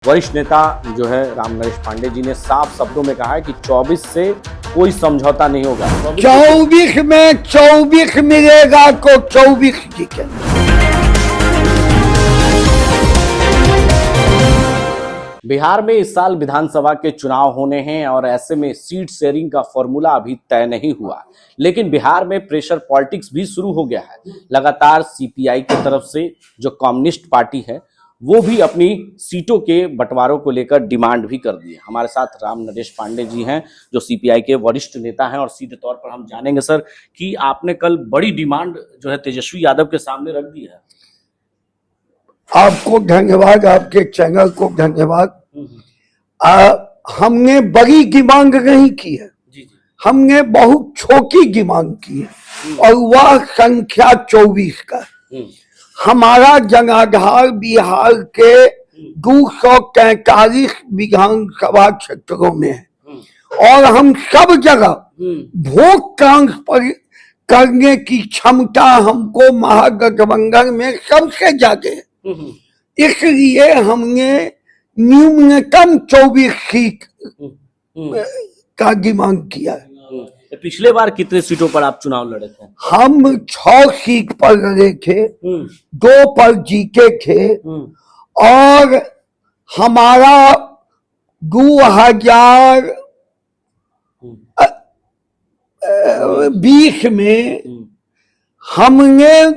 वरिष्ठ नेता जो है राम नरेश पांडे जी ने साफ शब्दों में कहा है कि 24 से कोई समझौता नहीं होगा। 24 में 24 मिलेगा को 24 जीतेंगे। बिहार में इस साल विधानसभा के चुनाव होने हैं और ऐसे में सीट शेयरिंग का फॉर्मूला अभी तय नहीं हुआ, लेकिन बिहार में प्रेशर पॉलिटिक्स भी शुरू हो गया है। लगातार सीपीआई की तरफ से जो कम्युनिस्ट पार्टी है वो भी अपनी सीटों के बंटवारों को लेकर डिमांड भी कर दी है। हमारे साथ राम नरेश पांडे जी हैं जो सीपीआई के वरिष्ठ नेता हैं और सीधे तौर पर हम जानेंगे सर कि आपने कल बड़ी डिमांड जो है तेजस्वी यादव के सामने रख दी है। आपको धन्यवाद, आपके चैनल को धन्यवाद। हमने बड़ी डिमांड नहीं की है, हमने बहुत छोटी डिमांड की है और वह संख्या 24 का। हमारा जनाधार बिहार के 243 विधानसभा क्षेत्रों में है और हम सब जगह वोट ट्रांसफर करने की क्षमता हमको महागठबंधन में सबसे ज्यादा है। इसलिए हमने न्यूनतम 24 सीट का डिमांड किया है। पिछले बार कितने सीटों पर आप चुनाव लड़े थे? हम 6 सीट पर लड़े थे, 2 पर जीते थे और हमारा 2020 में हमने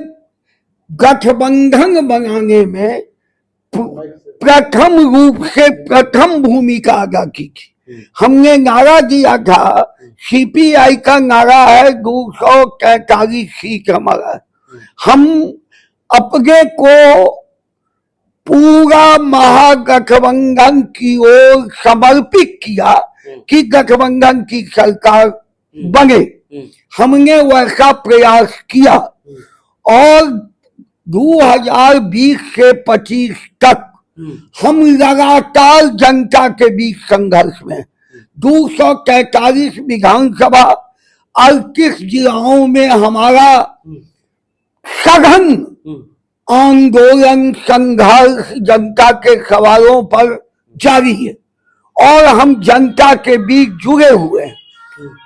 गठबंधन बनाने में प्रथम रूप से प्रथम भूमिका अदा की थी। हमने नारा दिया था, सीपीआई का नारा है 243 सीट हमारा। हम अपने को पूरा महागठबंधन की ओर समर्पित किया कि गठबंधन की सरकार बने। हमने वैसा प्रयास किया और 2020 से 25 तक हम लगातार जनता के बीच संघर्ष में 243 विधानसभा 38 जिलाओं में हमारा सघन आंदोलन संघर्ष जनता के सवालों पर जारी है और हम जनता के बीच जुड़े हुए हैं।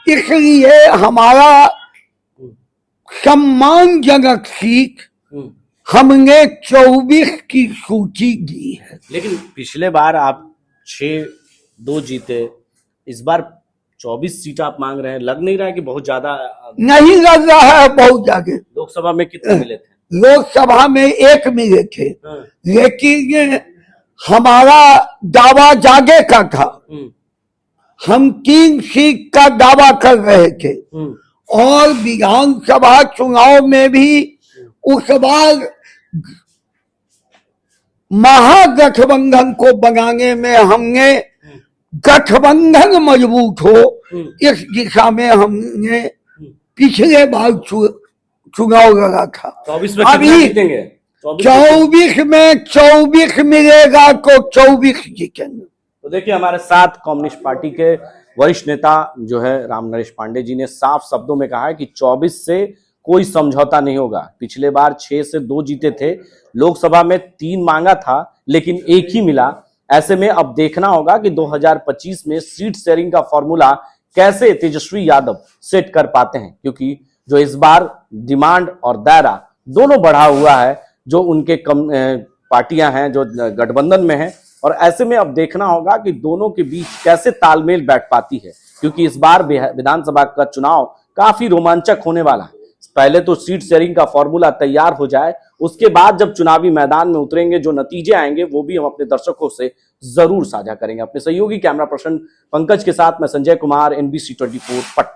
इसलिए हमारा सम्मानजनक सीट हमने 24 की सूची दी है। लेकिन पिछले बार आप 6-2 जीते, इस बार 24 सीट आप मांग रहे हैं। लग नहीं रहा है कि बहुत ज्यादा? नहीं लग रहा है, बहुत ज्यादा। लोकसभा में कितने मिले थे? लोकसभा में 1 मिले थे, लेकिन हमारा दावा जागे का था। हम 3 सीट का दावा कर रहे थे और विधानसभा चुनाव में भी उस बार महागठबंधन को बनाने में हमने गठबंधन मजबूत हो इस दिशा में हमने पिछले बार चुनाव लड़ा था। 24 में अभी जीतेंगे? 24 में 24 मिलेगा को 24 जीतेंगे। तो देखिए, हमारे साथ कम्युनिस्ट पार्टी के वरिष्ठ नेता जो है राम नरेश पांडे जी ने साफ शब्दों में कहा है कि 24 से कोई समझौता नहीं होगा। पिछले बार 6 से 2 जीते थे, लोकसभा में 3 मांगा था लेकिन 1 ही मिला। ऐसे में अब देखना होगा कि 2025 में सीट शेयरिंग का फॉर्मूला कैसे तेजस्वी यादव सेट कर पाते हैं, क्योंकि जो इस बार डिमांड और दायरा दोनों बढ़ा हुआ है जो उनके पार्टियां हैं जो गठबंधन में हैं, और ऐसे में अब देखना होगा कि दोनों के बीच कैसे तालमेल बैठ पाती है, क्योंकि इस बार विधानसभा का चुनाव काफी रोमांचक होने वाला है। पहले तो सीट शेयरिंग का फॉर्मूला तैयार हो जाए, उसके बाद जब चुनावी मैदान में उतरेंगे जो नतीजे आएंगे वो भी हम अपने दर्शकों से जरूर साझा करेंगे। अपने सहयोगी कैमरा पर्सन पंकज के साथ मैं संजय कुमार, NBC 24 पटना।